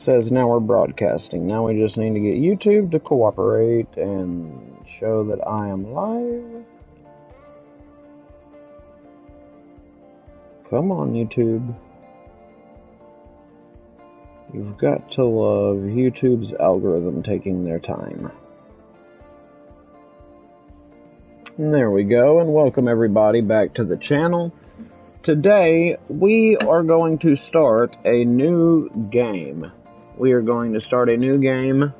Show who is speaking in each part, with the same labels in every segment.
Speaker 1: Says now we're broadcasting. Now we just need to get YouTube to cooperate and show that I am live. Come on, YouTube. You've got to love YouTube's algorithm taking their time. And there we go, and welcome everybody back to the channel. Today, we are going to start a new game. We are going to start a new game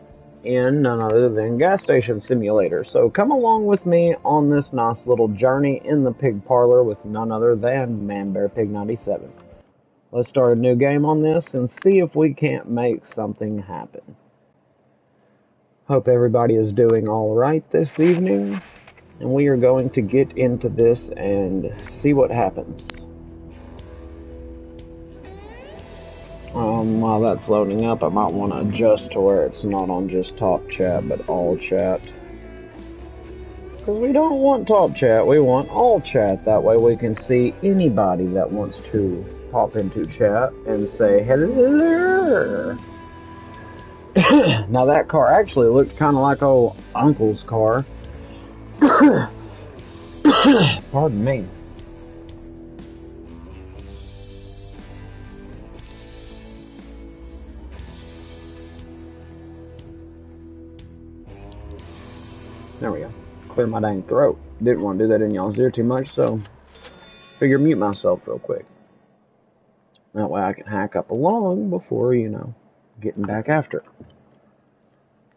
Speaker 1: in none other than Gas Station Simulator. So come along with me on this nice little journey in the pig parlor with none other than ManBearPig97. Let's start a new game on this and see if we can't make something happen. Hope everybody is doing alright this evening, and we are going to get into this and see what happens. While that's loading up, I might want to adjust to where it's not on just top chat, but all chat. Because we don't want top chat, we want all chat. That way we can see anybody that wants to pop into chat and say hello. Now that car actually looked kind of like old Uncle's car. Pardon me. There we go. Clear my dang throat. Didn't want to do that in y'all's ear too much, so figure mute myself real quick. That way I can hack up along before, getting back after it.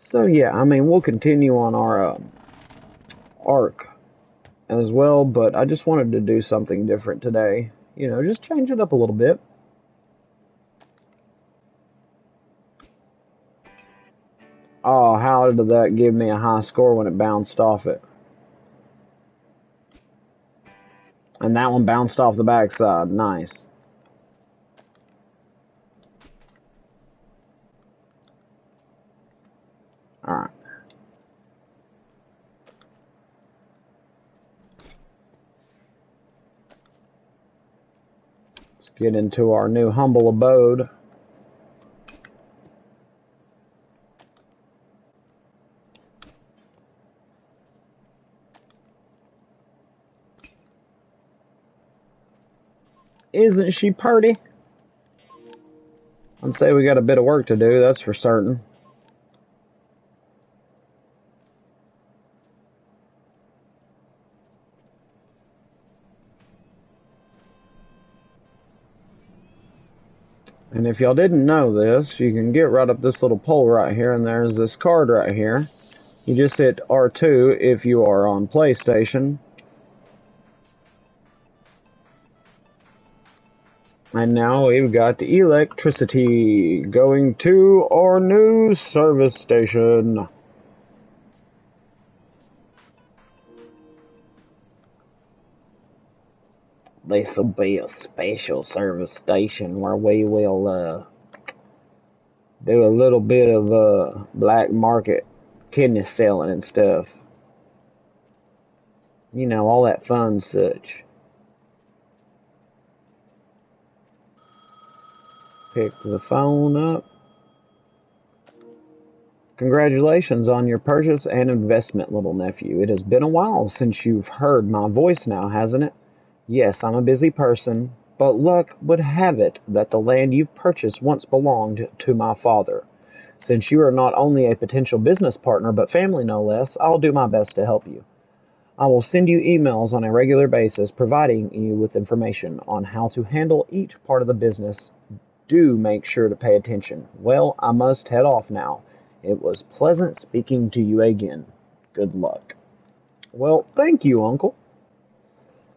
Speaker 1: So yeah, I mean, we'll continue on our arc as well, but I just wanted to do something different today. Just change it up a little bit. Oh, how did that give me a high score when it bounced off it? And that one bounced off the backside. Nice. Alright. Let's get into our new humble abode. Isn't she purty? I'd say we got a bit of work to do, that's for certain. And if y'all didn't know this, you can get right up this little pole right here, and there's this card right here. You just hit R2 if you are on PlayStation. And now we've got the electricity going to our new service station. This will be a special service station where we will do a little bit of black market kidney selling and stuff. All that fun such. Pick the phone up. Congratulations on your purchase and investment, little nephew. It has been a while since you've heard my voice now, hasn't it? Yes, I'm a busy person, but luck would have it that the land you've purchased once belonged to my father. Since you are not only a potential business partner, but family no less, I'll do my best to help you. I will send you emails on a regular basis providing you with information on how to handle each part of the business. Do make sure to pay attention. Well, I must head off now. It was pleasant speaking to you again. Good luck. Well, thank you, Uncle.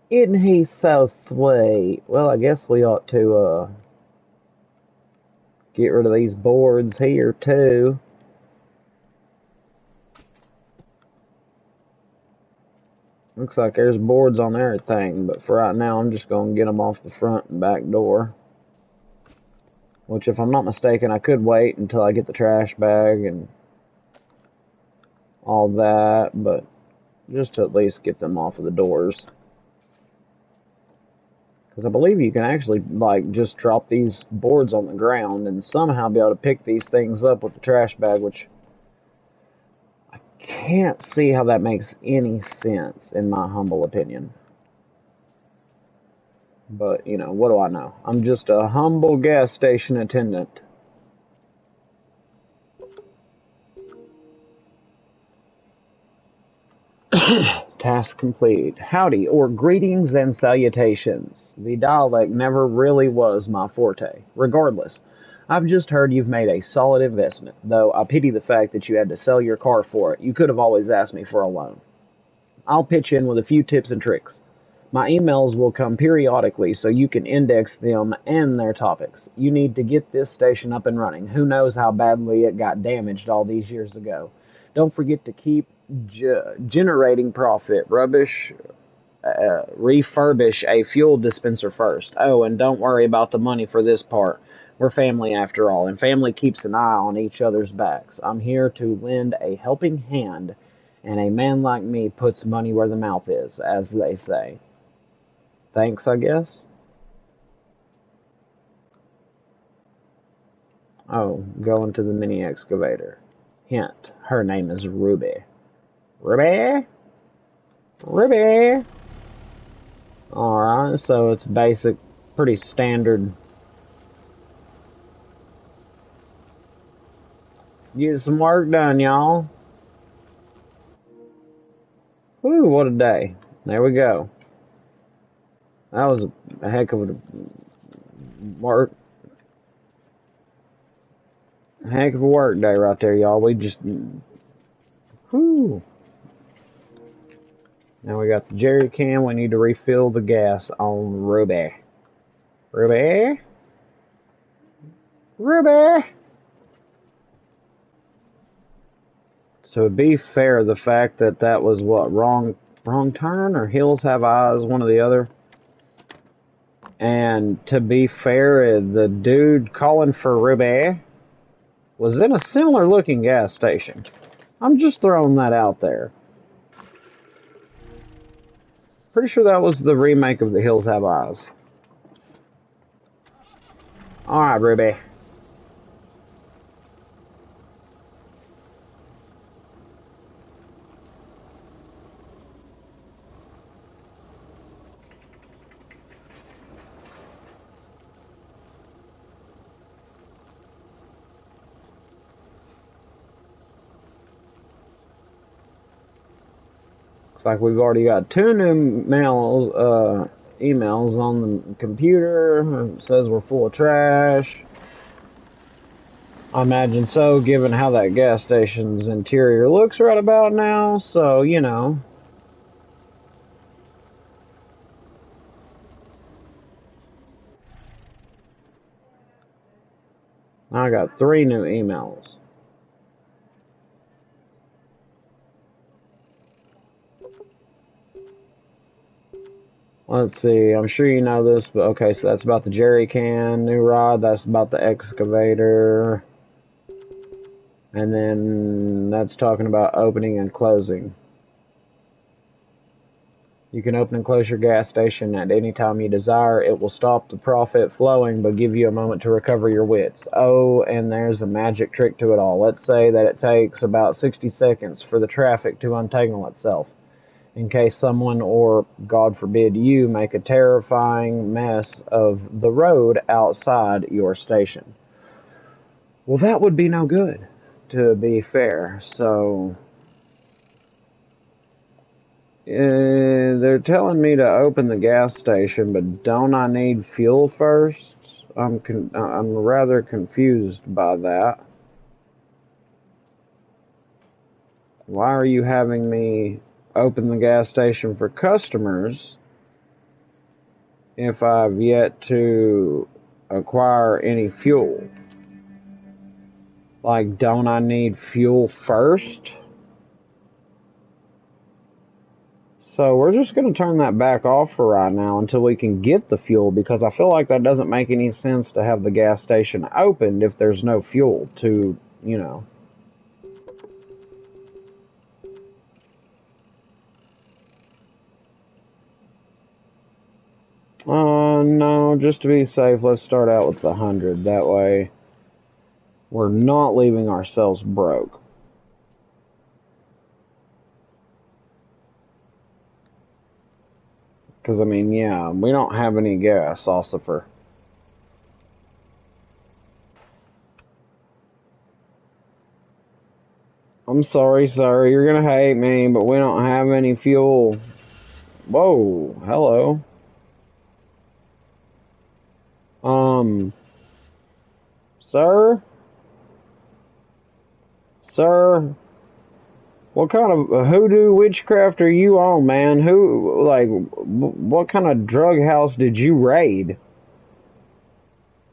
Speaker 1: Isn't he so sweet? Well, I guess we ought to get rid of these boards here, too. Looks like there's boards on everything, but for right now, I'm just going to get them off the front and back door. Which, if I'm not mistaken, I could wait until I get the trash bag and all that, but just to at least get them off of the doors. Because I believe you can actually, like, just drop these boards on the ground and somehow be able to pick these things up with the trash bag, which I can't see how that makes any sense, in my humble opinion. But, you know, what do I know? I'm just a humble gas station attendant. Task complete. Howdy, or greetings and salutations. The dialect never really was my forte. Regardless, I've just heard you've made a solid investment, though I pity the fact that you had to sell your car for it. You could have always asked me for a loan. I'll pitch in with a few tips and tricks. My emails will come periodically so you can index them and their topics. You need to get this station up and running. Who knows how badly it got damaged all these years ago. Don't forget to keep generating profit. Refurbish a fuel dispenser first. Oh, and don't worry about the money for this part. We're family after all, and family keeps an eye on each other's backs. I'm here to lend a helping hand, and a man like me puts money where the mouth is, as they say. Thanks, I guess. Oh, going to the mini excavator. Hint, her name is Ruby. Ruby? Ruby? Alright, so it's basic, pretty standard. Get some work done, y'all. Whew, what a day. There we go. That was a heck of a work. Heck of a work day right there, y'all. We just, whew. Now we got the jerry can. We need to refill the gas on Ruby. Ruby? Ruby? So to be fair, the fact that that was what, wrong turn or Hills Have Eyes, one or the other. And to be fair, the dude calling for Ruby was in a similar looking gas station. I'm just throwing that out there. Pretty sure that was the remake of The Hills Have Eyes. Alright, Ruby. Looks like we've already got 2 new emails on the computer. It says we're full of trash. I imagine so, given how that gas station's interior looks right about now. So, you know. I got 3 new emails. Let's see, I'm sure you know this, but okay, so that's about the jerry can, new rod, that's about the excavator. And then that's talking about opening and closing. You can open and close your gas station at any time you desire. It will stop the profit flowing, but give you a moment to recover your wits. Oh, and there's a magic trick to it all. Let's say that it takes about 60 seconds for the traffic to untangle itself, in case someone, or God forbid you, make a terrifying mess of the road outside your station. Well, that would be no good, to be fair. So they're telling me to open the gas station, but don't I need fuel first? I'm rather confused by that. Why are you having me open the gas station for customers if I've yet to acquire any fuel? Like, don't I need fuel first? So we're just going to turn that back off for right now until we can get the fuel, because I feel like that doesn't make any sense to have the gas station opened if there's no fuel to, you know. No, just to be safe, let's start out with the 100. That way, we're not leaving ourselves broke. Because, I mean, yeah, we don't have any gas, Ossifer. I'm sorry, sir. You're gonna hate me, but we don't have any fuel. Whoa, hello. Sir? Sir? What kind of hoodoo witchcraft are you on, man? What kind of drug house did you raid?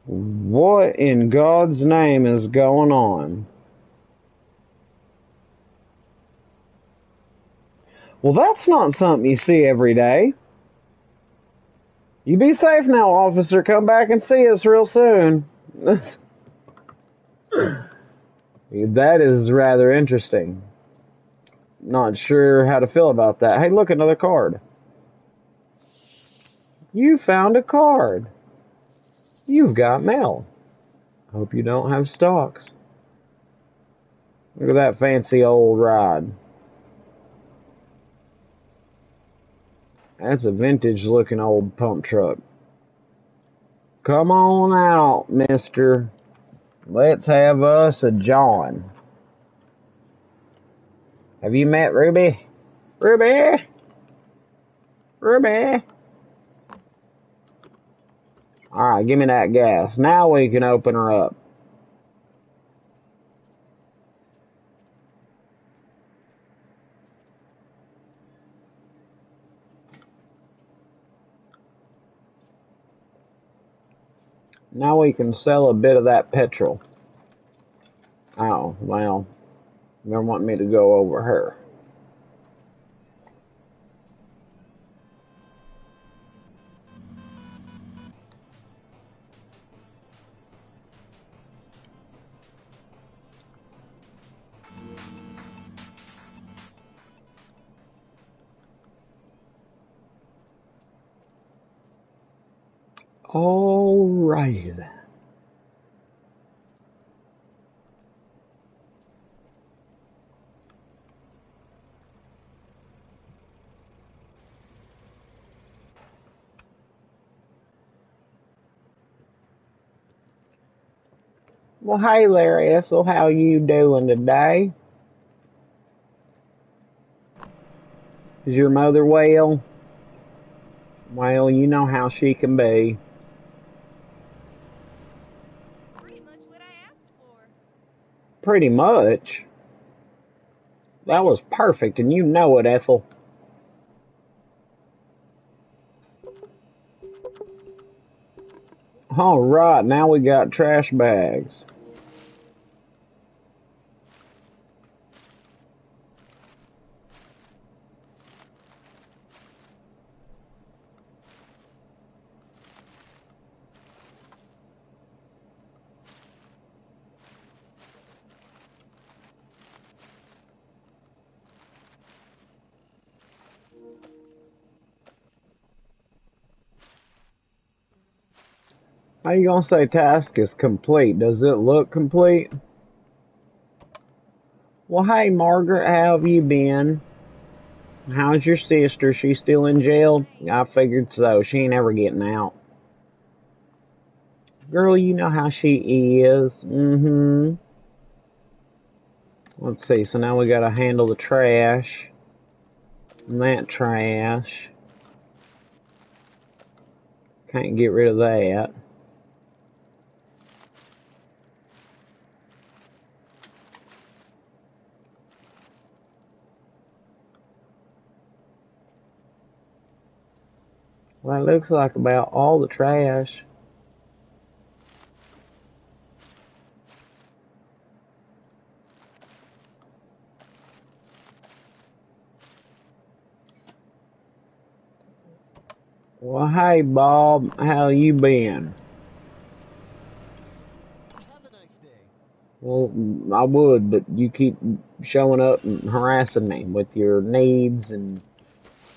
Speaker 1: What in God's name is going on? Well, that's not something you see every day. You be safe now, officer. Come back and see us real soon. That is rather interesting. Not sure how to feel about that. Hey, look, another card. You found a card. You've got mail. Hope you don't have stocks. Look at that fancy old ride. That's a vintage looking old pump truck. Come on out, mister. Let's have us a John. Have you met Ruby? Ruby? Ruby? Alright, give me that gas. Now we can open her up. Now we can sell a bit of that petrol. Oh, well, they want me to go over her. Alrighty then. Well, hey there, Ethel. How you doing today? Is your mother well? Well, you know how she can be.
Speaker 2: Pretty much what I asked for.
Speaker 1: Pretty much. That was perfect, and you know it, Ethel. Alright, now we got trash bags. How you gonna say task is complete? Does it look complete? Well, hey, Margaret, how have you been? How's your sister? She still in jail? I figured so. She ain't ever getting out. Girl, you know how she is. Mm-hmm. Let's see. So now we gotta handle the trash. And that trash. Can't get rid of that. Well, that looks like about all the trash. Well, hey, Bob, how you been?
Speaker 3: Have a nice day.
Speaker 1: Well, I would, but you keep showing up and harassing me with your needs and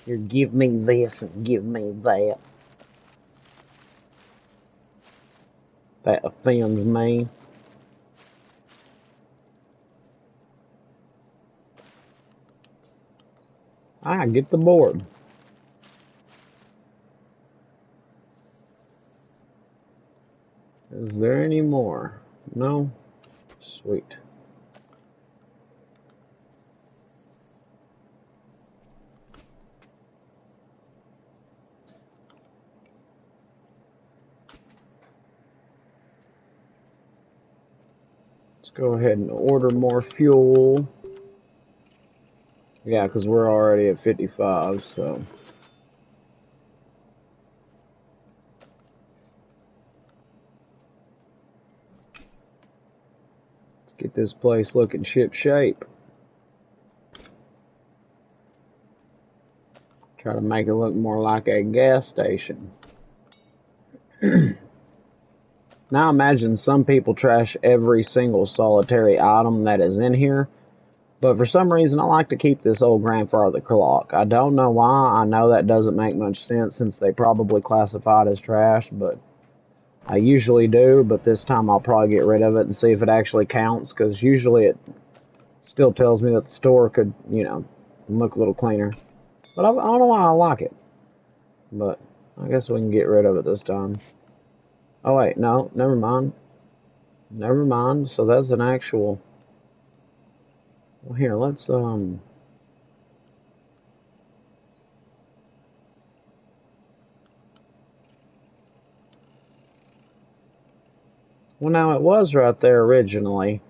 Speaker 1: your give me this and give me that. that offends me. I get the board. Is there any more? No? Sweet. Let's go ahead and order more fuel. Yeah, because we're already at 55, so. Let's get this place looking ship shape. Try to make it look more like a gas station. Now imagine some people trash every single solitary item that is in here, but for some reason I like to keep this old grandfather clock. I don't know why. I know that doesn't make much sense since they probably classify it as trash, but I usually do, but this time I'll probably get rid of it and see if it actually counts, because usually it still tells me that the store could, you know, look a little cleaner. But I don't know why I like it. But I guess we can get rid of it this time. Oh wait, no, never mind. Never mind. So that's an actual. Well, here, let's Well, now it was right there originally.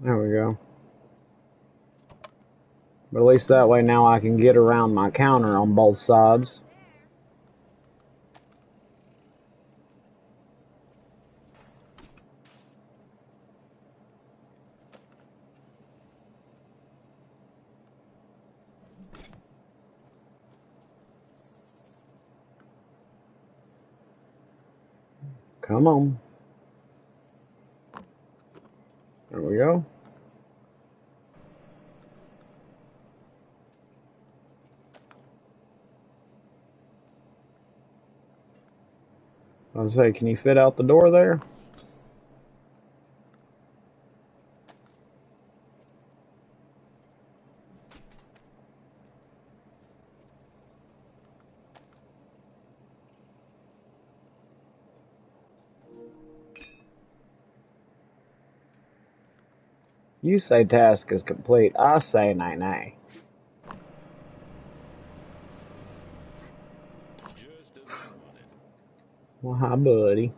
Speaker 1: There we go. But at least that way now I can get around my counter on both sides. Come on. There we go. I was say, can you fit out the door there? You say task is complete. I say nay nay. Well, hi, buddy.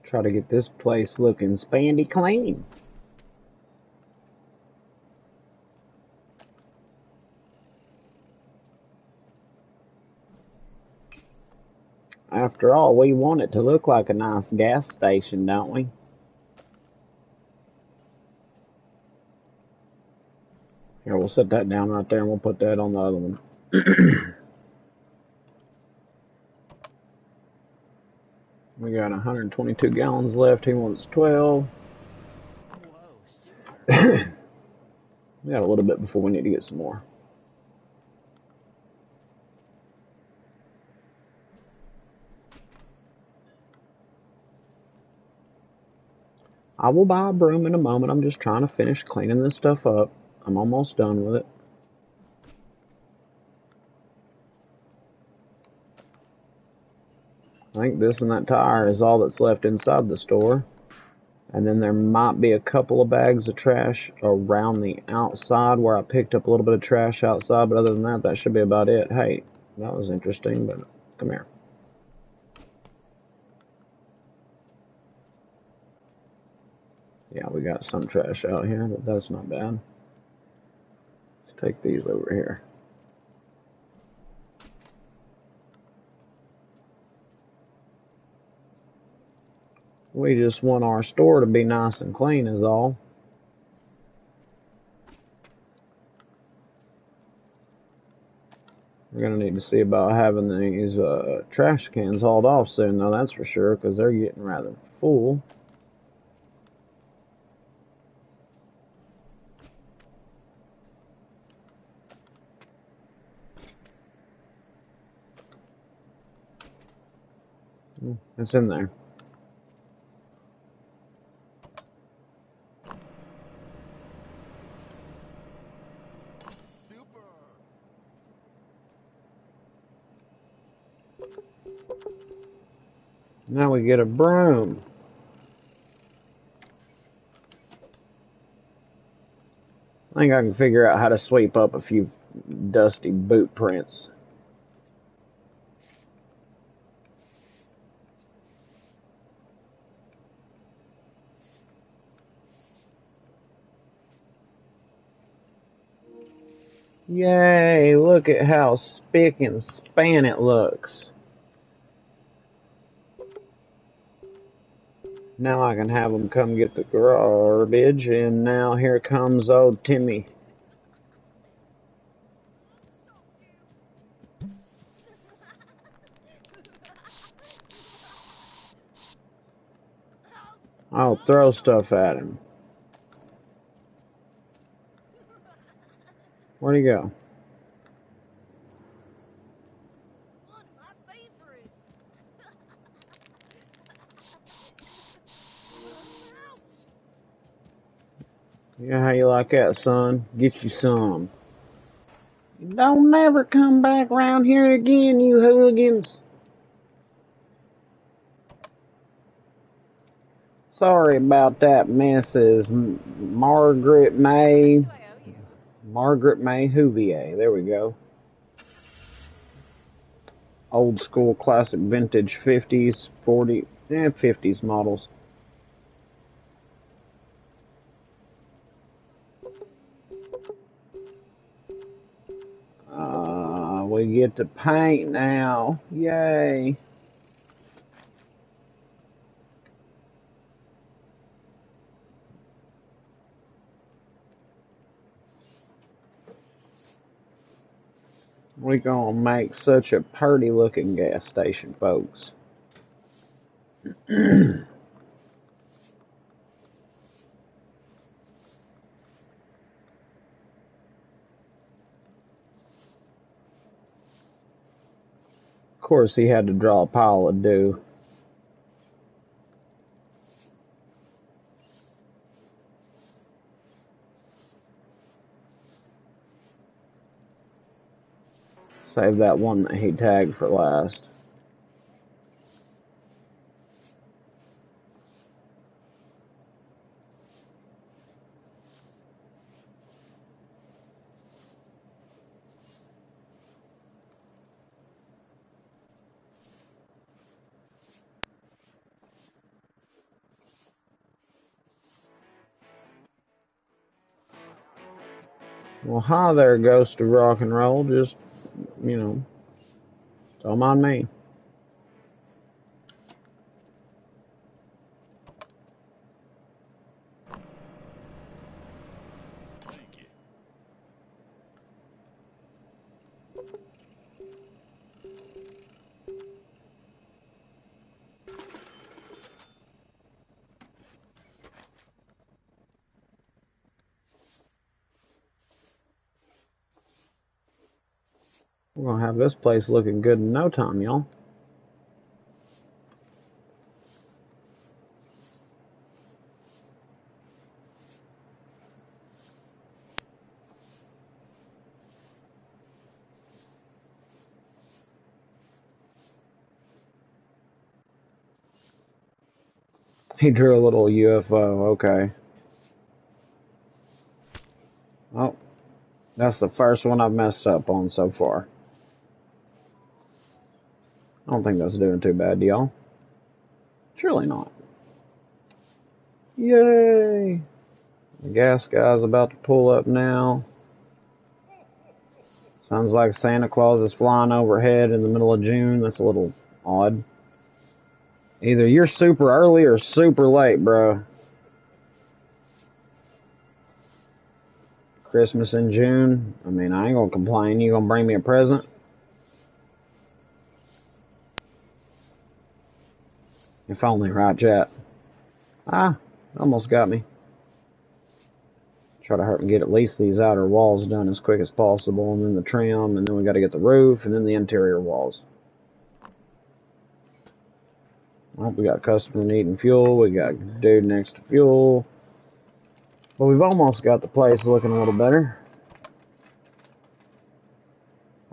Speaker 1: Try to get this place looking spandy clean. After all, we want it to look like a nice gas station, don't we? Here, we'll set that down right there and we'll put that on the other one. We got 122 gallons left. He wants 12. We got a little bit before we need to get some more. I will buy a broom in a moment. I'm just trying to finish cleaning this stuff up. I'm almost done with it. I think this and that tire is all that's left inside the store. And then there might be a couple of bags of trash around the outside where I picked up a little bit of trash outside. But other than that, that should be about it. Hey, that was interesting, but come here. Yeah, we got some trash out here, but that's not bad. Let's take these over here. We just want our store to be nice and clean is all. We're going to need to see about having these trash cans hauled off soon, though, that's for sure, because they're getting rather full. It's in there.
Speaker 3: Super.
Speaker 1: Now we get a broom. I think I can figure out how to sweep up a few dusty boot prints. Yay, look at how spick and span it looks. Now I can have them come get the garbage, and now here comes old Timmy. I'll throw stuff at him. Where'd he go?
Speaker 2: One of my favorites. Ouch!
Speaker 1: Yeah, how you like that, son? Get you some. Don't never come back round here again, you hooligans. Sorry about that, Mrs. Margaret May.
Speaker 2: Do I owe you?
Speaker 1: Margaret May Huvier. There we go. Old school, classic, vintage 50s, 40s, 50s models. We get to paint now. Yay. We're gonna make such a pretty looking gas station, folks. Of course, he had to draw a pile of dew. Save that one that he tagged for last. Well, hi there, Ghost of Rock and Roll. Just, don't mind me.
Speaker 3: Thank you.
Speaker 1: We're gonna have this place looking good in no time, y'all. He drew a little UFO, okay. Oh, that's the first one I've messed up on so far. I don't think that's doing too bad, y'all. Surely not. Yay! The gas guy's about to pull up now. Sounds like Santa Claus is flying overhead in the middle of June. That's a little odd. Either you're super early or super late, bro. Christmas in June. I mean, I ain't gonna complain. You gonna bring me a present? If only, right, chat? Ah, almost got me. Try to hurt and get at least these outer walls done as quick as possible, and then the trim, and then we gotta get the roof, and then the interior walls. Well, we got customer needing fuel, we got dude next to fuel. But we've almost got the place looking a little better.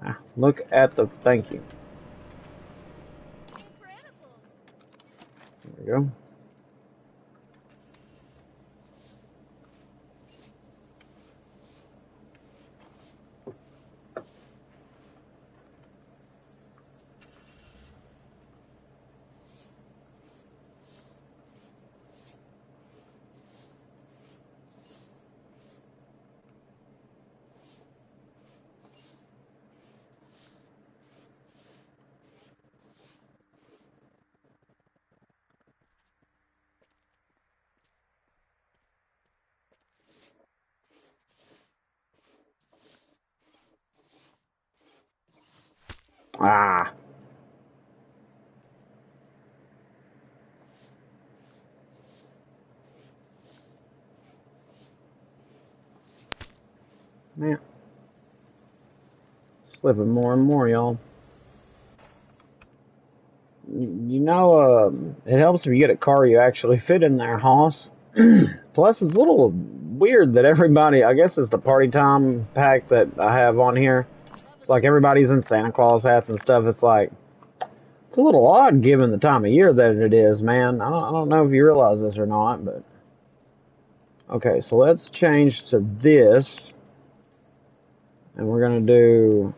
Speaker 1: Ah, look at the, thank you.
Speaker 2: Incredible.
Speaker 1: There we go. Ah. Man. Slipping more and more, y'all. You know, it helps if you get a car you actually fit in there, Hoss. Plus, it's a little weird that everybody, I guess it's the party time pack that I have on here. It's like everybody's in Santa Claus hats and stuff. It's like, it's a little odd given the time of year that it is, man. I don't know if you realize this or not, but. Okay, so let's change to this. And we're going to do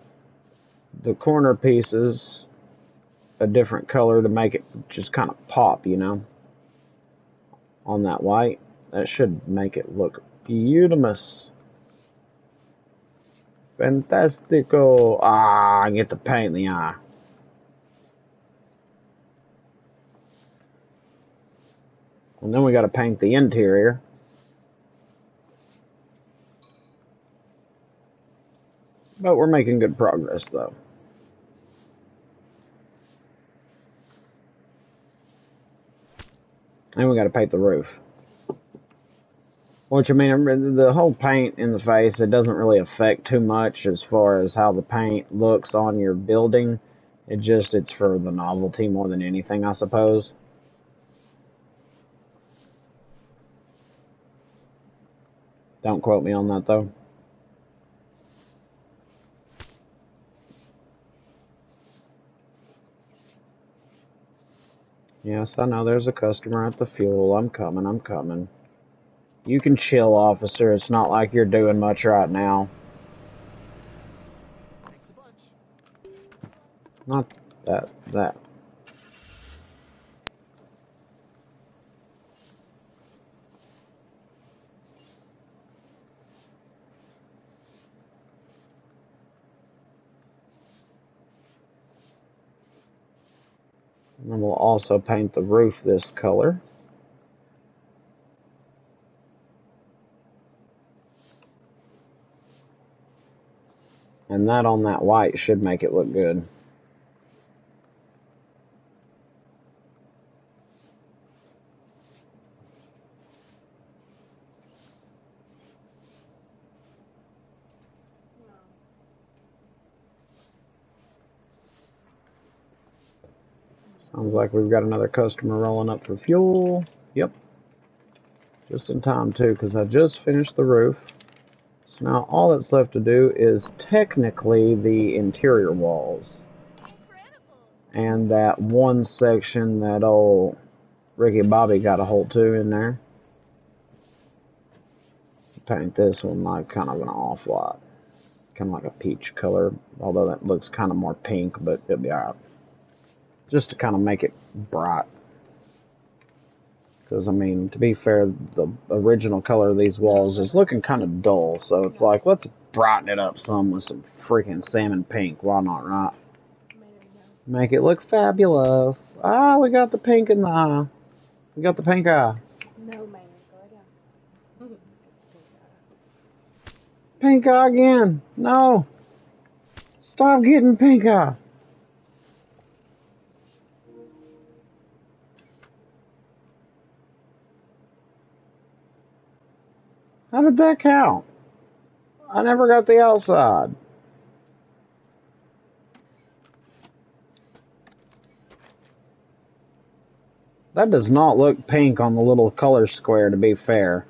Speaker 1: the corner pieces a different color to make it just kind of pop, you know, on that white. That should make it look beautiful. Fantastico. Ah, I get the paint in the eye. And then we got to paint the interior. But we're making good progress, though. And we got to paint the roof. Which, I mean, the whole paint in the face, it doesn't really affect too much as far as how the paint looks on your building. It's for the novelty more than anything, I suppose. Don't quote me on that, though. Yes, I know there's a customer at the fuel. I'm coming. You can chill, officer. It's not like you're doing much right now.
Speaker 3: Thanks a bunch.
Speaker 1: Not that. And then we'll also paint the roof this color. And that on that white should make it look good. Sounds like we've got another customer rolling up for fuel. Yep. Just in time, too, because I just finished the roof. So now all that's left to do is technically the interior walls.
Speaker 2: Incredible.
Speaker 1: And that one section that old Ricky Bobby got a hold to in there. Paint this one like kind of an off-white. Kind of like a peach color, although that looks kind of more pink, but it'll be alright. Just to kind of make it bright. Because, I mean, to be fair, the original color of these walls is looking kind of dull. So it's like, let's brighten it up some with some freaking salmon pink. Why not, right? Make it look fabulous. Ah, we got the pink in the eye. We got the pink eye.
Speaker 4: No, man. Go down.
Speaker 1: Pink eye again. No. Stop getting pink eye. How did that count? I never got the outside. That does not look pink on the little color square, to be fair.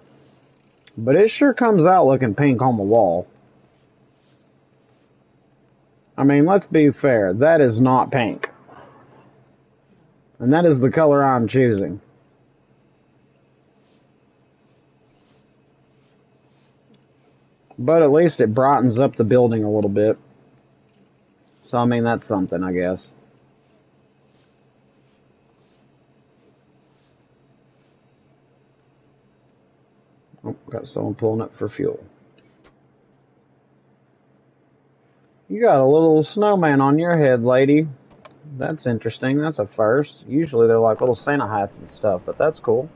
Speaker 1: But it sure comes out looking pink on the wall. I mean, let's be fair. That is not pink. And that is the color I'm choosing. But at least it brightens up the building a little bit. So, I mean, that's something, I guess. Oh, got someone pulling up for fuel. You got a little snowman on your head, lady. That's interesting. That's a first. Usually they're like little Santa hats and stuff, but that's cool.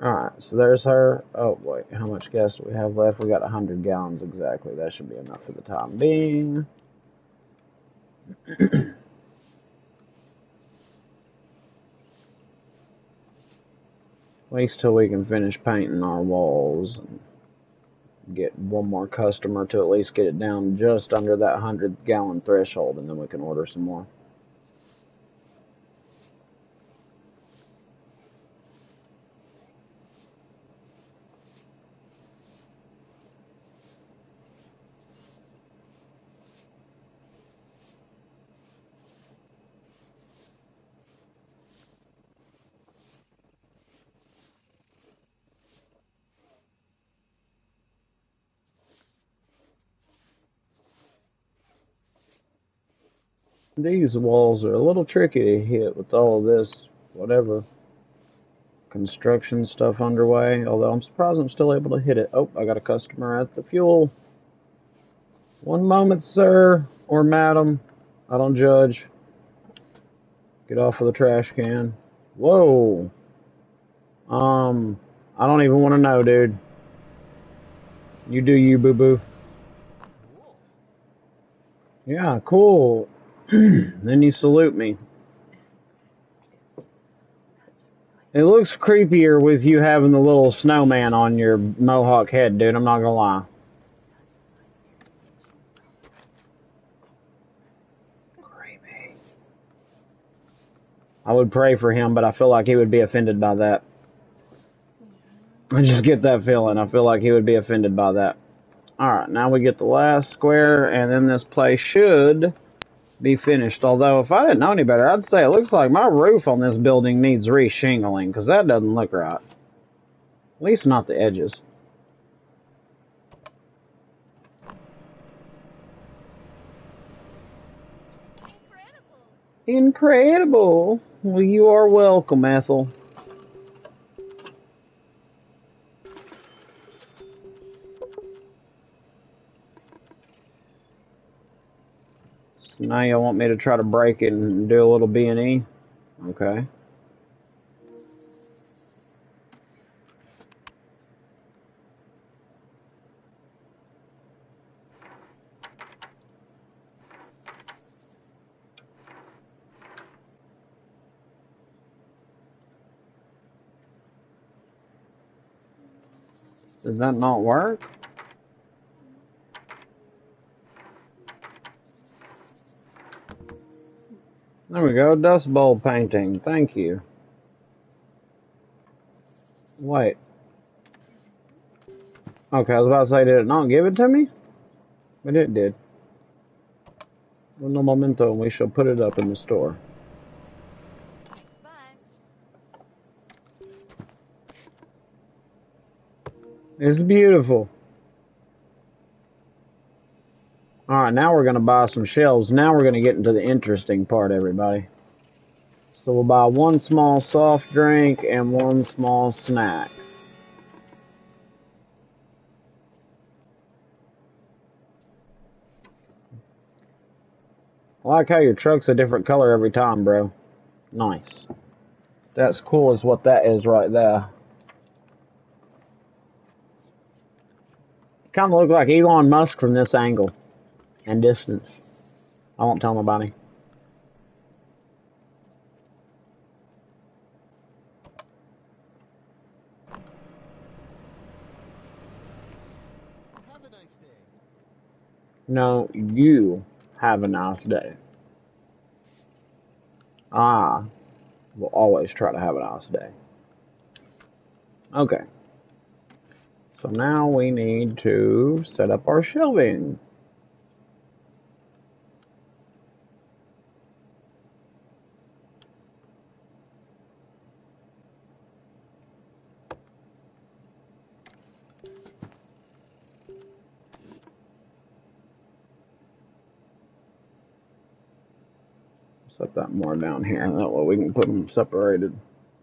Speaker 1: Alright, so there's her. Oh, wait. How much gas do we have left? We got 100 gallons exactly. That should be enough for the time being. At least till we can finish painting our walls and get one more customer to at least get it down just under that 100-gallon threshold, and then we can order some more. These walls are a little tricky to hit with all of this, whatever, construction stuff underway, although I'm surprised I'm still able to hit it. Oh, I got a customer at the fuel. One moment, sir, or madam. I don't judge. Get off of the trash can. Whoa. I don't even want to know, dude. You do you, boo-boo.
Speaker 3: Cool.
Speaker 1: Yeah, cool. Then you salute me. It looks creepier with you having the little snowman on your mohawk head, dude. I'm not gonna lie. Creepy. I would pray for him, but I feel like he would be offended by that. I just get that feeling. I feel like he would be offended by that. Alright, now we get the last square, and then this place should be finished. Although, if I didn't know any better, I'd say it looks like my roof on this building needs re-shingling, because that doesn't look right. At least not the edges.
Speaker 2: Incredible.
Speaker 1: Incredible. Well, you are welcome, Ethel. So now you want me to try to break it and do a little B&E? Okay. Does that not work? There we go, Dust Bowl painting. Thank you. Wait. Okay, I was about to say, did it not give it to me? But it did. No momento, and we shall put it up in the store.
Speaker 2: Fine.
Speaker 1: It's beautiful. Alright, now we're going to buy some shelves. Now we're going to get into the interesting part, everybody. So we'll buy one small soft drink and one small snack. I like how your truck's a different color every time, bro. Nice. That's cool is what that is right there. Kind of look like Elon Musk from this angle and distance. I won't tell nobody.
Speaker 3: Have a nice day.
Speaker 1: No, you have a nice day. I will always try to have a nice day. Okay. So now we need to set up our shelving. Set that more down here. That way we can put them separated.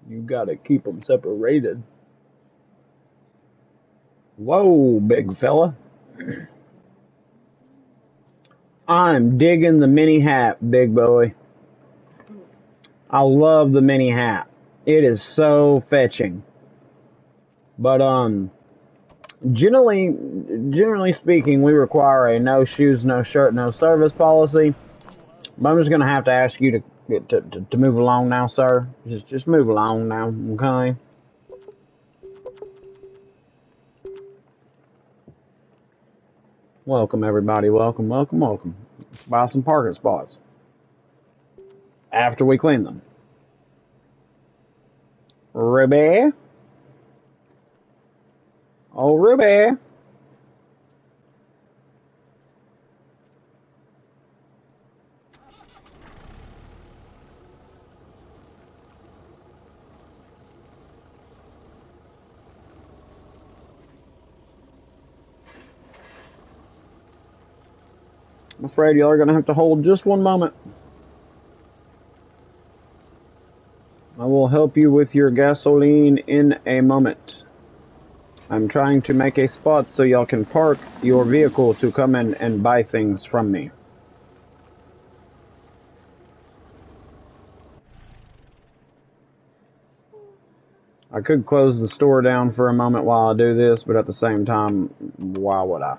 Speaker 1: You gotta keep them separated. Whoa, big fella. I'm digging the mini hat, big boy. I love the mini hat. It is so fetching. But generally speaking, we require a no shoes, no shirt, no service policy. But I'm just gonna have to ask you to move along now, sir. Just move along now, okay? Welcome everybody, welcome. Let's buy some parking spots. After we clean them. Ruby? Oh, Ruby. I'm afraid y'all are going to have to hold just one moment. I will help you with your gasoline in a moment. I'm trying to make a spot so y'all can park your vehicle to come in and buy things from me. I could close the store down for a moment while I do this, but at the same time, why would I?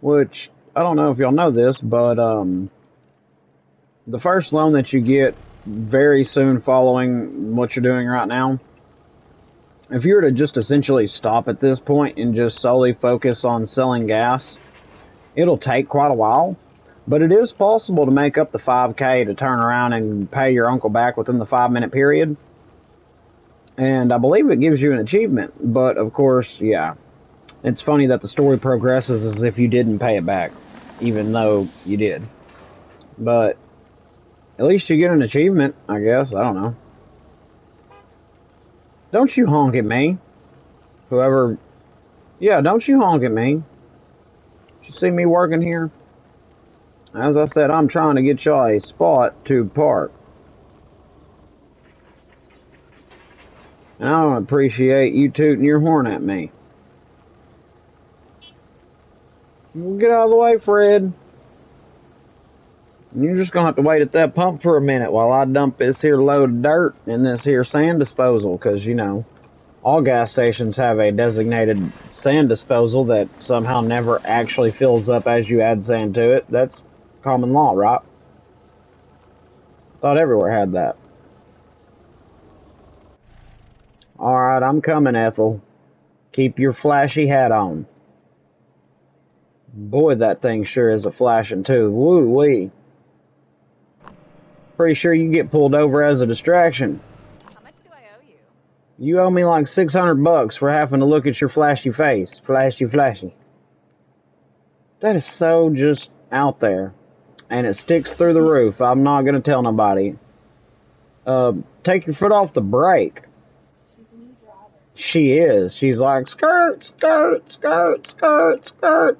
Speaker 1: Which, I don't know if y'all know this, but the first loan that you get very soon following what you're doing right now, if you were to just essentially stop at this point and just solely focus on selling gas, it'll take quite a while. But it is possible to make up the 5K to turn around and pay your uncle back within the 5-minute period. And I believe it gives you an achievement. But of course, yeah. It's funny that the story progresses as if you didn't pay it back, even though you did. But at least you get an achievement, I guess. I don't know. Don't you honk at me. Whoever... Yeah, don't you honk at me. You see me working here? As I said, I'm trying to get y'all a spot to park. And I don't appreciate you tooting your horn at me. Get out of the way, Fred. You're just gonna have to wait at that pump for a minute while I dump this here load of dirt in this here sand disposal, because, you know, all gas stations have a designated sand disposal that somehow never actually fills up as you add sand to it. That's common law, right? Thought everywhere had that. Alright, I'm coming, Ethel. Keep your flashy hat on. Boy, that thing sure is a flashing too. Woo-wee. Pretty sure you get pulled over as a distraction.
Speaker 2: How much do I owe you?
Speaker 1: You owe me like $600 for having to look at your flashy face. Flashy, flashy. That is so just out there. And it sticks through the roof. I'm not gonna tell nobody. Take your foot off the brake.
Speaker 4: She's a new driver.
Speaker 1: She is. She's like, skirt, skirt, skirt, skirt, skirt.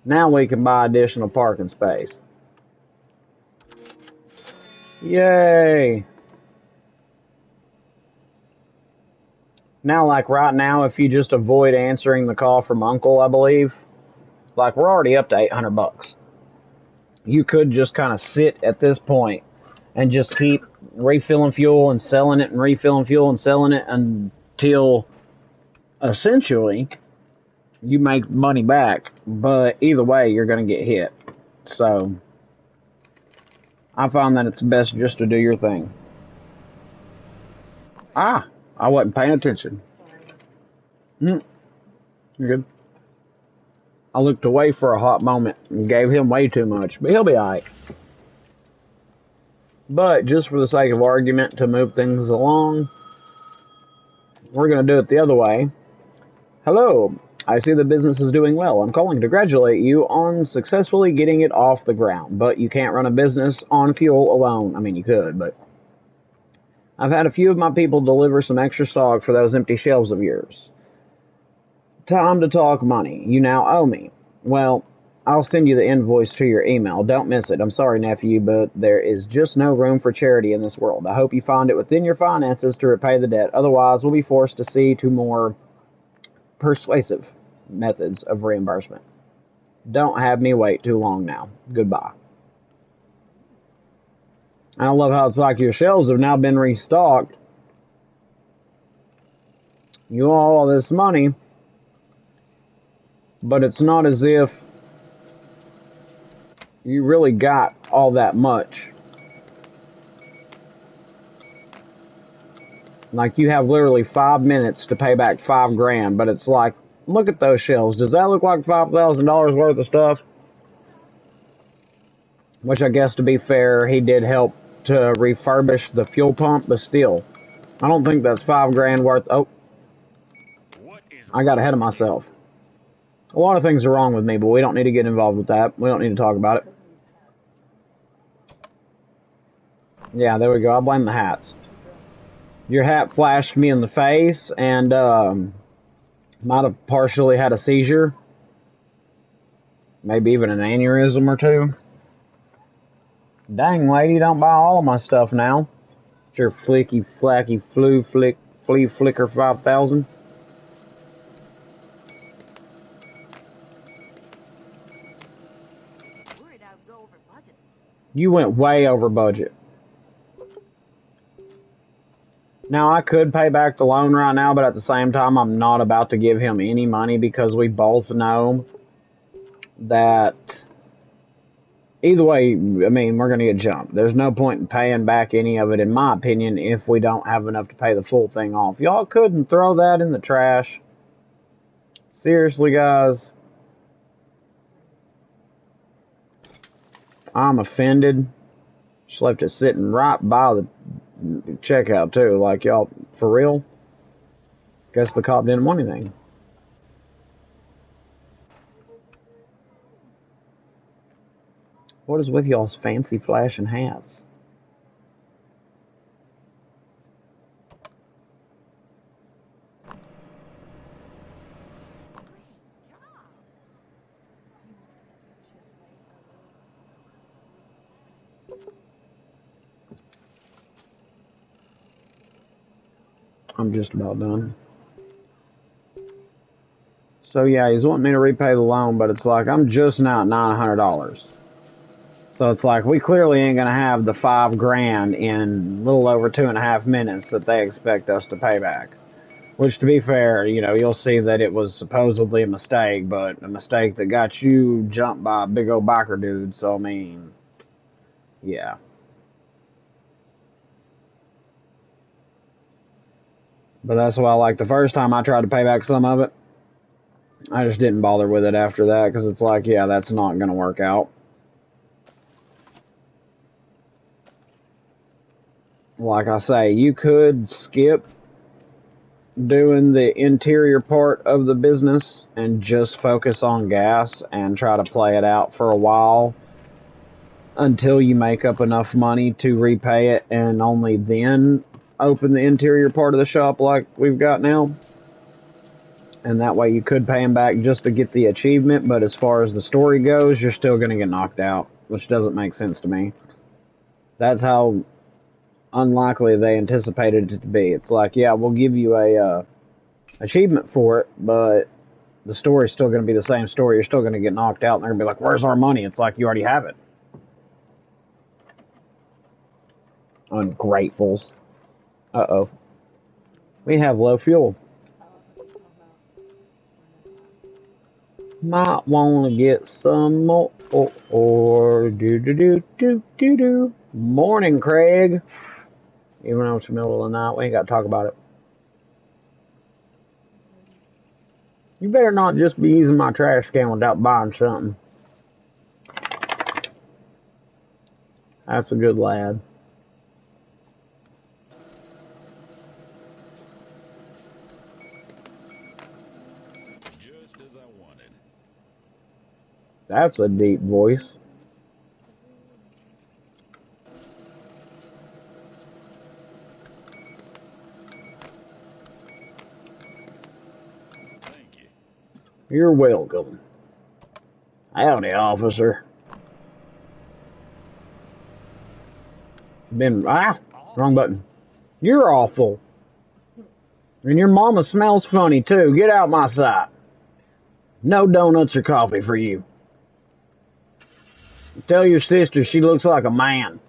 Speaker 1: Now we can buy additional parking space. Yay! Now, like right now, if you just avoid answering the call from Uncle, I believe, like we're already up to $800. You could just kind of sit at this point and just keep refilling fuel and selling it and refilling fuel and selling it until essentially you make money back. But either way, you're going to get hit. So I found that it's best just to do your thing. I wasn't paying attention. You're good. I looked away for a hot moment and gave him way too much, but he'll be alright. But just for the sake of argument, to move things along, we're going to do it the other way. Hello, I see the business is doing well. I'm calling to congratulate you on successfully getting it off the ground, but you can't run a business on fuel alone. I mean, you could, but I've had a few of my people deliver some extra stock for those empty shelves of yours. Time to talk money. You now owe me. Well, I'll send you the invoice to your email. Don't miss it. I'm sorry, nephew, but there is just no room for charity in this world. I hope you find it within your finances to repay the debt. Otherwise, we'll be forced to see to more persuasive methods of reimbursement. Don't have me wait too long now. Goodbye. I love how it's like your shelves have now been restocked. You owe all this money, but it's not as if you really got all that much. Like, you have literally 5 minutes to pay back $5,000, but it's like, look at those shelves. Does that look like $5,000 worth of stuff? Which, I guess, to be fair, he did help to refurbish the fuel pump, but still, I don't think that's $5,000 worth. Oh, I got ahead of myself. A lot of things are wrong with me, but we don't need to get involved with that. We don't need to talk about it. Yeah, there we go. I blame the hats. Your hat flashed me in the face and might have partially had a seizure. Maybe even an aneurysm or two. Dang, lady, don't buy all of my stuff now. It's your flicky, flacky, flea flicker 5000.
Speaker 2: Worried I would go over budget.
Speaker 1: You went way over budget. Now, I could pay back the loan right now, but at the same time, I'm not about to give him any money because we both know that either way, I mean, we're going to get jumped. There's no point in paying back any of it, in my opinion, if we don't have enough to pay the full thing off. Y'all couldn't throw that in the trash. Seriously, guys. I'm offended. Just left it sitting right by the checkout, too. Like, y'all, for real? Guess the cop didn't want anything. What is with y'all's fancy flashing hats? I'm just about done. So yeah, he's wanting me to repay the loan, but it's like I'm just now at $900. So it's like we clearly ain't gonna have the $5,000 in a little over 2.5 minutes that they expect us to pay back. Which, to be fair, you know, you'll see that it was supposedly a mistake, but a mistake that got you jumped by a big old biker dude. So I mean, yeah. But that's why, like, the first time I tried to pay back some of it, I just didn't bother with it after that, because it's like, yeah, that's not going to work out. Like I say, you could skip doing the interior part of the business and just focus on gas and try to play it out for a while until you make up enough money to repay it, and only then open the interior part of the shop like we've got now. And that way you could pay him back just to get the achievement, but as far as the story goes, you're still going to get knocked out, which doesn't make sense to me. That's how unlikely they anticipated it to be. It's like, yeah, we'll give you a achievement for it, but the story's still going to be the same story. You're still going to get knocked out, and they're going to be like, where's our money? It's like, you already have it. Ungratefuls. Uh-oh. We have low fuel. Might want to get some more. Or do. Morning, Craig. Even though it's the middle of the night, we ain't got to talk about it. You better not just be using my trash can without buying something. That's a good lad.
Speaker 3: Just as I wanted.
Speaker 1: That's a deep voice.
Speaker 3: Thank you.
Speaker 1: You're welcome. Howdy, officer. Wrong button. You're awful. And your mama smells funny, too. Get out my sight. No donuts or coffee for you. Tell your sister she looks like a man.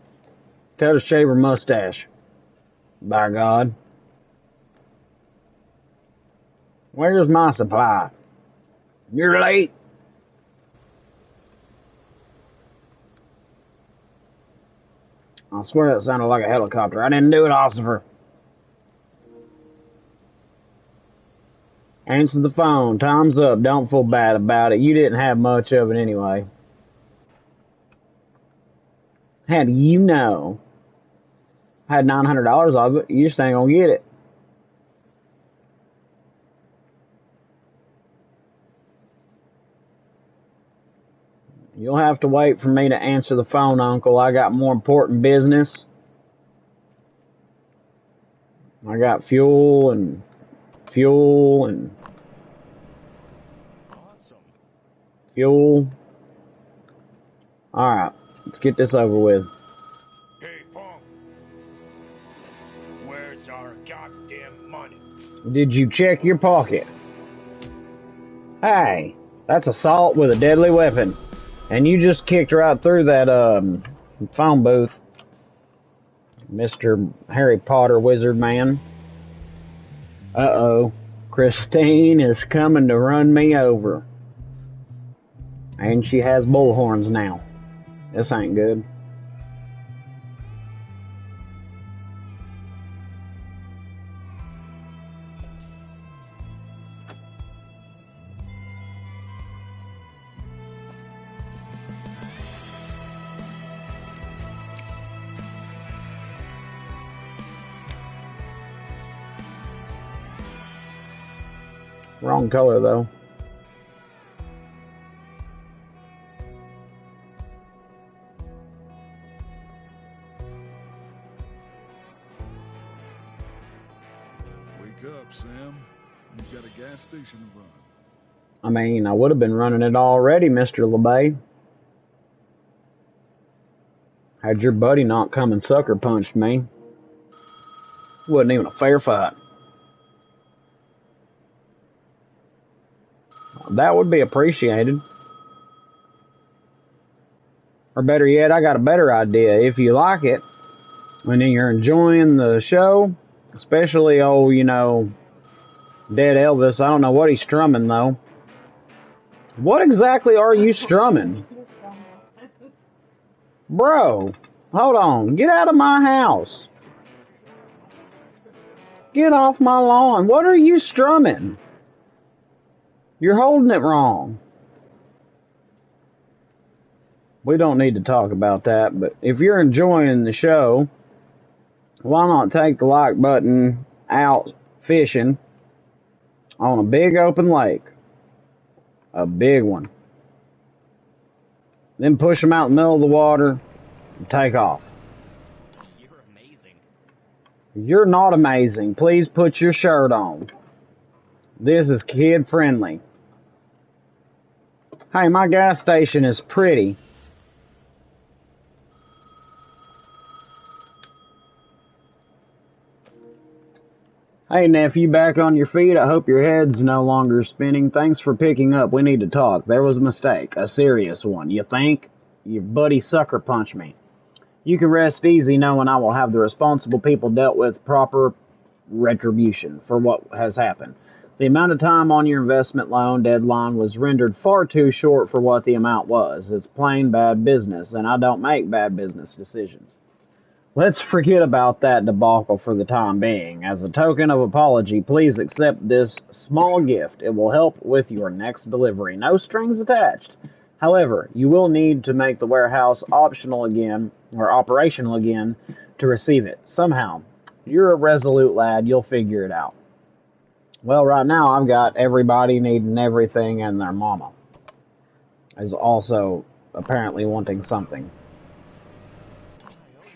Speaker 1: Tell her to shave her mustache. By God. Where's my supply? You're late. I swear that sounded like a helicopter. I didn't do it, officer. Answer the phone. Time's up. Don't feel bad about it. You didn't have much of it anyway. How do you know? I had $900 of it. You just ain't gonna get it. You'll have to wait for me to answer the phone, Uncle. I got more important business. I got fuel and
Speaker 3: Awesome.
Speaker 1: fuel. Alright, let's get this over with.
Speaker 5: Hey, punk. Where's our goddamn money?
Speaker 1: Did you check your pocket? Hey, that's assault with a deadly weapon. And you just kicked right through that phone booth, Mr. Harry Potter wizard man. Uh-oh. Christine is coming to run me over. And she has bullhorns now. This ain't good. Wrong color, though.
Speaker 3: Wake up, Sam. You've got a gas station to run.
Speaker 1: I mean, I would have been running it already, Mr. LeBay. Had your buddy not come and sucker punched me. Wasn't even a fair fight. That would be appreciated. Or better yet, I got a better idea. If you like it, and then you're enjoying the show, especially, Dead Elvis. I don't know what he's strumming, though. What exactly are you strumming? Bro, hold on. Get out of my house. Get off my lawn. What are you strumming? You're holding it wrong. We don't need to talk about that, but if you're enjoying the show, why not take the like button out fishing on a big open lake? A big one. Then push them out in the middle of the water and take off.
Speaker 6: You're amazing.
Speaker 1: You're not amazing. Please put your shirt on. This is kid friendly. Hey, my gas station is pretty. Hey nephew, back on your feet? I hope your head's no longer spinning. Thanks for picking up. We need to talk. There was a mistake. A serious one. You think? Your buddy sucker punched me. You can rest easy knowing I will have the responsible people dealt with proper retribution for what has happened. The amount of time on your investment loan deadline was rendered far too short for what the amount was. It's plain bad business, and I don't make bad business decisions. Let's forget about that debacle for the time being. As a token of apology, please accept this small gift. It will help with your next delivery. No strings attached. However, you will need to make the warehouse optional again, or operational again, to receive it. Somehow. You're a resolute lad. You'll figure it out. Well, right now I've got everybody needing everything, and their mama is also apparently wanting something.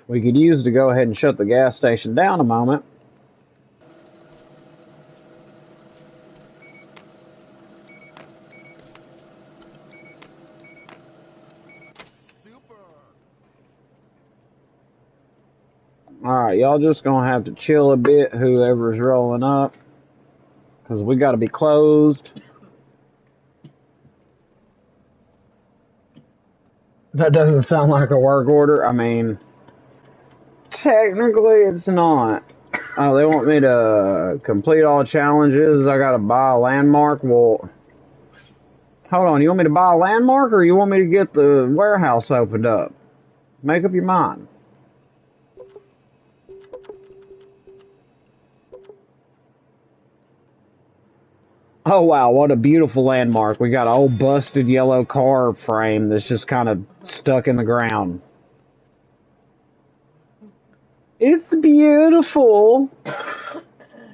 Speaker 1: We could use to go ahead and shut the gas station down a moment. Alright, y'all just gonna have to chill a bit, whoever's rolling up, because we gotta be closed. That doesn't sound like a work order. I mean, technically it's not. Oh, they want me to complete all challenges. I gotta buy a landmark. Well, hold on. You want me to buy a landmark, or you want me to get the warehouse opened up? Make up your mind. Oh wow, what a beautiful landmark. We got an old busted yellow car frame that's just kind of stuck in the ground. It's beautiful.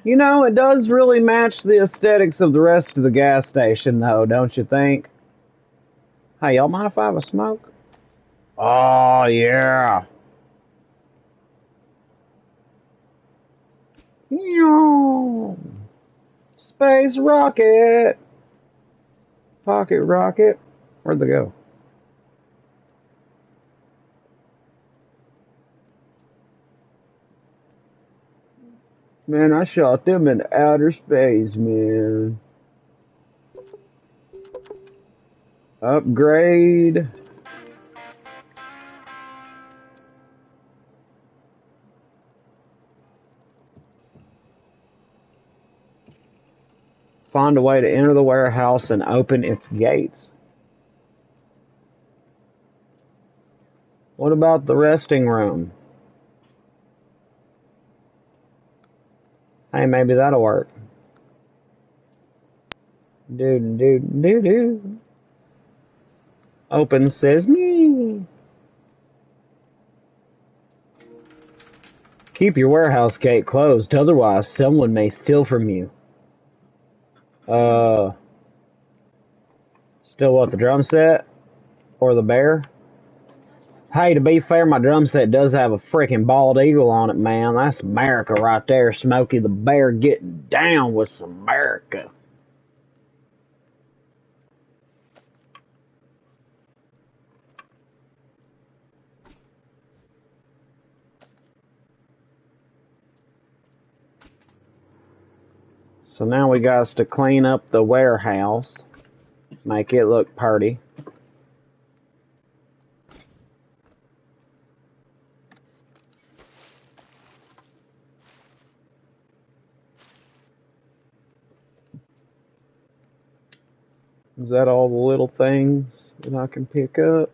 Speaker 1: You know, it does really match the aesthetics of the rest of the gas station, though, don't you think? Hey, y'all mind if I have a smoke? Oh, yeah. Space rocket. Pocket rocket. Where'd they go? Man, I shot them in outer space, man. Upgrade. Find a way to enter the warehouse and open its gates. What about the resting room? Hey, maybe that'll work. Do. Open sesame. Keep your warehouse gate closed, otherwise someone may steal from you. Still what, the drum set? Or the bear? Hey, to be fair, my drum set does have a freaking bald eagle on it, man. That's America right there. Smokey the Bear getting down with some America. So now we got to clean up the warehouse. Make it look pretty. Is that all the little things that I can pick up?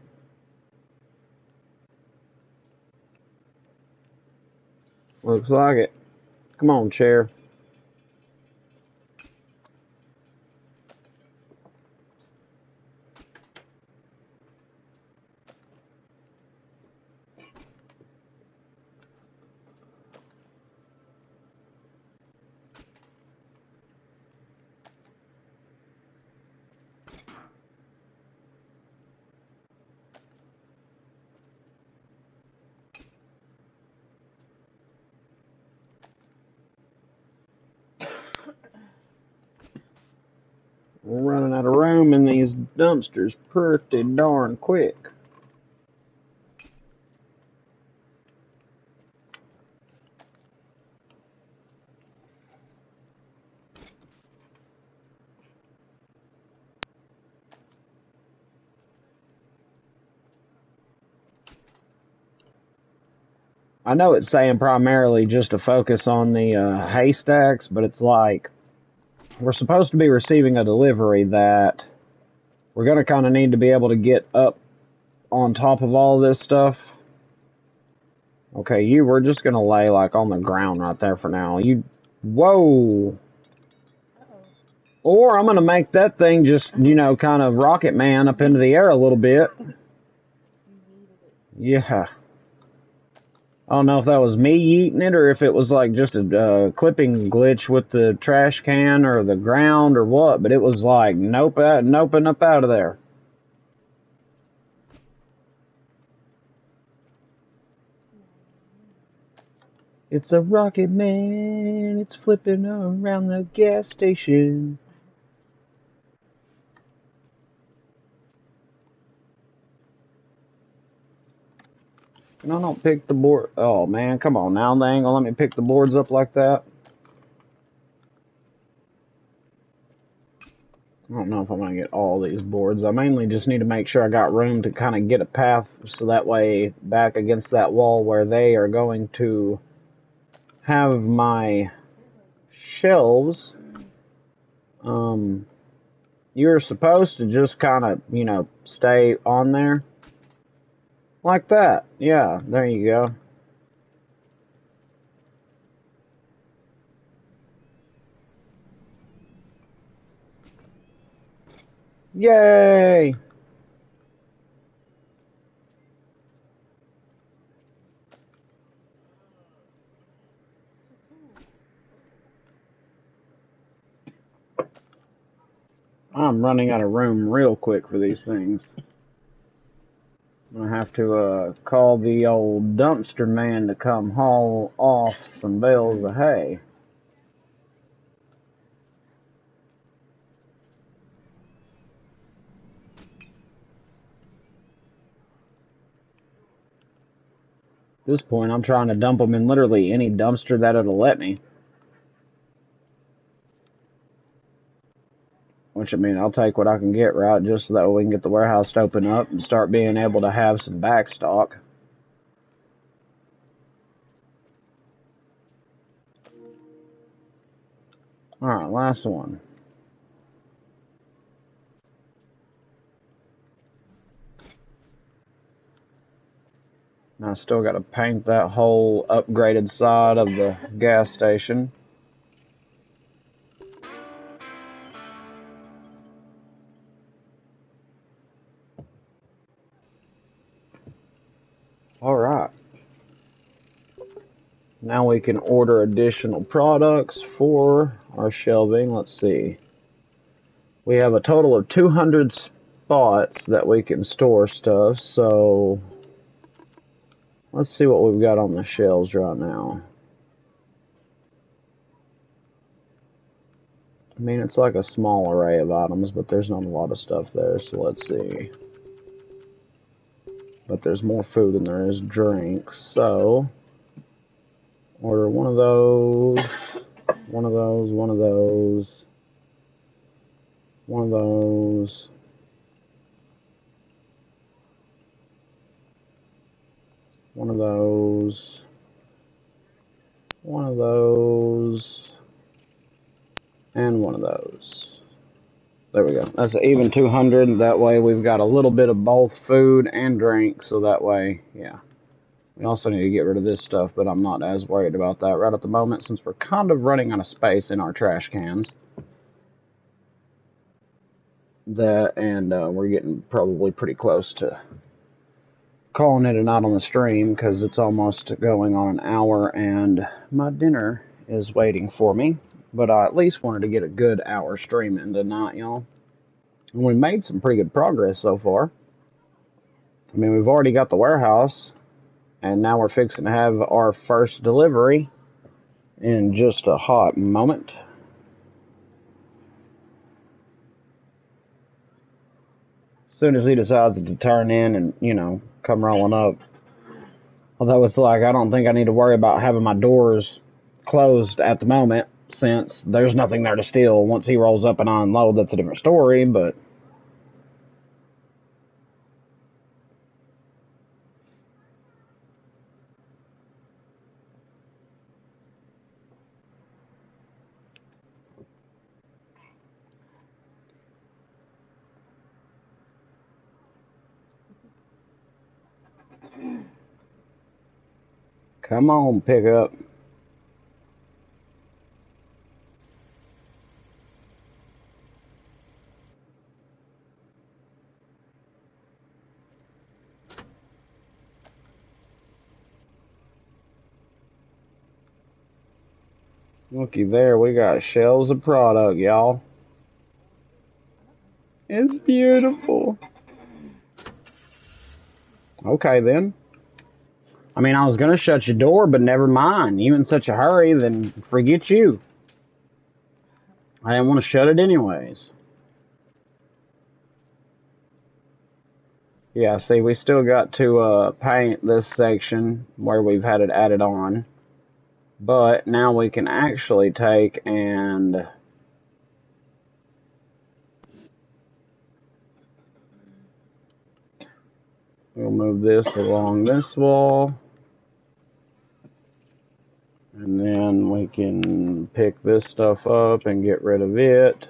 Speaker 1: Looks like it. Come on, chair. We're running out of room in these dumpsters pretty darn quick. I know it's saying primarily just to focus on the haystacks, but it's like we're supposed to be receiving a delivery that we're going to kind of need to be able to get up on top of all this stuff. Okay, we're just going to lay like on the ground right there for now. Whoa. Or I'm going to make that thing just, kind of Rocket Man up into the air a little bit. Yeah. I don't know if that was me eating it or if it was like just a clipping glitch with the trash can or the ground or what, but it was like noping up out of there. It's a Rocket Man, it's flipping around the gas station. No, don't pick the board. Oh man, come on now. They ain't gonna let me pick the boards up like that. I don't know if I'm gonna get all these boards. I mainly just need to make sure I got room to kind of get a path so that way back against that wall where they are going to have my shelves. You're supposed to just kind of, stay on there. Like that. Yeah, there you go. Yay! I'm running out of room real quick for these things. I'm gonna have to call the old dumpster man to come haul off some bales of hay. At this point, I'm trying to dump them in literally any dumpster that it'll let me. Which, I mean, I'll take what I can get, right? Just so that we can get the warehouse to open up and start being able to have some back stock. Alright, last one. I still got to paint that whole upgraded side of the gas station. Alright. Now we can order additional products for our shelving. Let's see. We have a total of 200 spots that we can store stuff, so let's see what we've got on the shelves right now. I mean, it's like a small array of items, but there's not a lot of stuff there, so let's see. But there's more food than there is drinks, so order one of those, one of those, one of those, one of those, one of those, one of those, and one of those. There we go. That's an even 200. That way we've got a little bit of both food and drink, so that way, yeah. We also need to get rid of this stuff, but I'm not as worried about that right at the moment since we're kind of running out of space in our trash cans. We're getting probably pretty close to calling it a night on the stream because it's almost going on an hour and my dinner is waiting for me. But I at least wanted to get a good hour stream in tonight, y'all. And we made some pretty good progress so far. I mean, we've already got the warehouse. And now we're fixing to have our first delivery in just a hot moment. As soon as he decides to turn in and, come rolling up. Although it's like, I don't think I need to worry about having my doors closed at the moment, since there's nothing there to steal. Once he rolls up and I unload, that's a different story, but Come on, pickup. Looky there, we got shelves of product, y'all. It's beautiful. Okay, then. I mean, I was going to shut your door, but never mind. You in such a hurry, then forget you. I didn't want to shut it anyways. Yeah, see, we still got to paint this section where we've had it added on. But now we can actually take and we'll move this along this wall. And then we can pick this stuff up and get rid of it.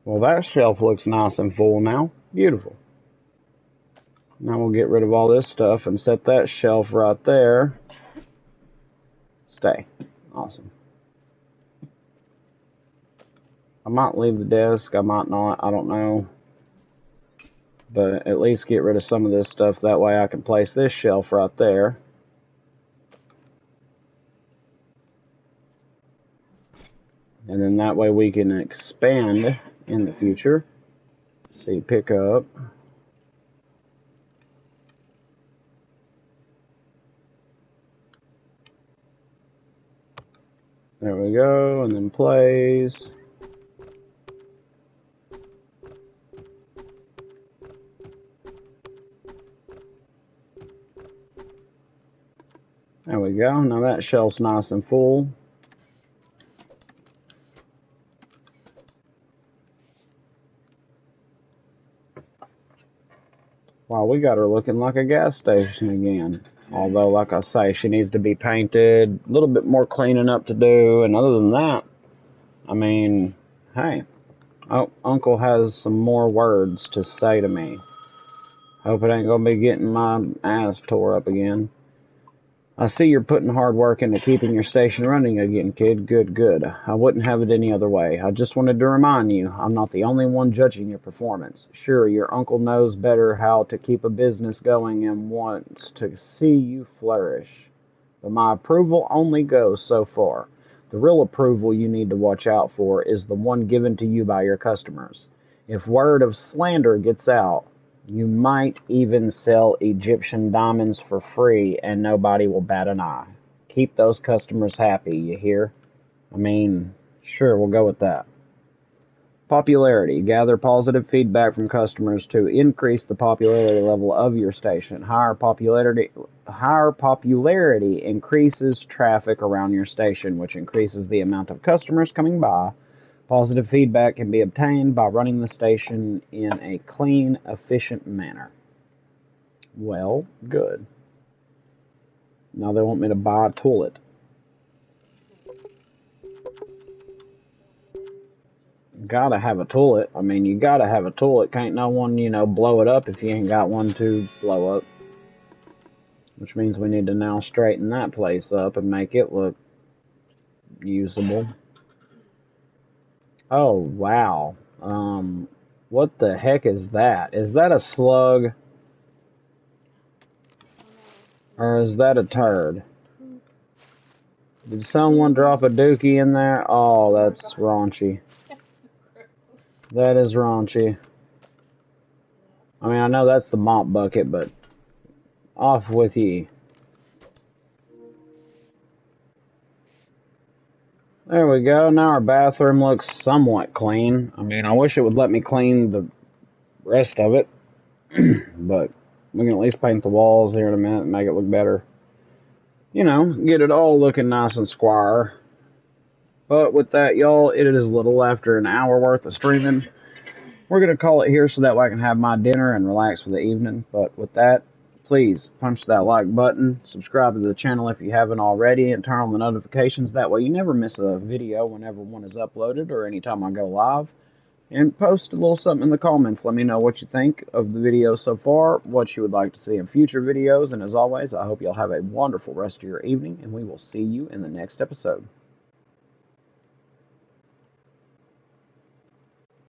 Speaker 1: Well, that shelf looks nice and full now. Beautiful. Now we'll get rid of all this stuff and set that shelf right there. Stay. Awesome. I might leave the desk. I might not. I don't know. But at least get rid of some of this stuff. That way I can place this shelf right there. And then that way we can expand in the future. See, pick up. There we go, and then plays. There we go. Now that shelf's nice and full. Wow, we got her looking like a gas station again. Although, like I say, she needs to be painted, a little bit more cleaning up to do, and other than that, I mean, hey, oh, Uncle has some more words to say to me. Hope it ain't gonna be getting my ass tore up again. I see you're putting hard work into keeping your station running again, kid. Good, good. I wouldn't have it any other way. I just wanted to remind you, I'm not the only one judging your performance. Sure, your uncle knows better how to keep a business going and wants to see you flourish. But my approval only goes so far. The real approval you need to watch out for is the one given to you by your customers. If word of slander gets out, you might even sell Egyptian diamonds for free and nobody will bat an eye. Keep those customers happy, you hear? I mean, sure, we'll go with that. Popularity. Gather positive feedback from customers to increase the popularity level of your station. Higher popularity increases traffic around your station, which increases the amount of customers coming by. Positive feedback can be obtained by running the station in a clean, efficient manner. Well, good. Now they want me to buy a toilet. Gotta have a toilet. I mean, you gotta have a toilet. Can't no one, blow it up if you ain't got one to blow up. Which means we need to now straighten that place up and make it look usable. Oh, wow. What the heck is that? Is that a slug? Or is that a turd? Did someone drop a dookie in there? Oh, that's raunchy. That is raunchy. I mean, I know that's the mop bucket, but off with ye. There we go. Now our bathroom looks somewhat clean. I mean, I wish it would let me clean the rest of it. But we can at least paint the walls here in a minute and make it look better. Get it all looking nice and square. But with that, y'all, it is a little after an hour worth of streaming. We're going to call it here so that way I can have my dinner and relax for the evening. But with that, please punch that like button, subscribe to the channel if you haven't already, and turn on the notifications. That way you never miss a video whenever one is uploaded or anytime I go live. And post a little something in the comments. Let me know what you think of the video so far, what you would like to see in future videos. And as always, I hope y'all have a wonderful rest of your evening, and we will see you in the next episode.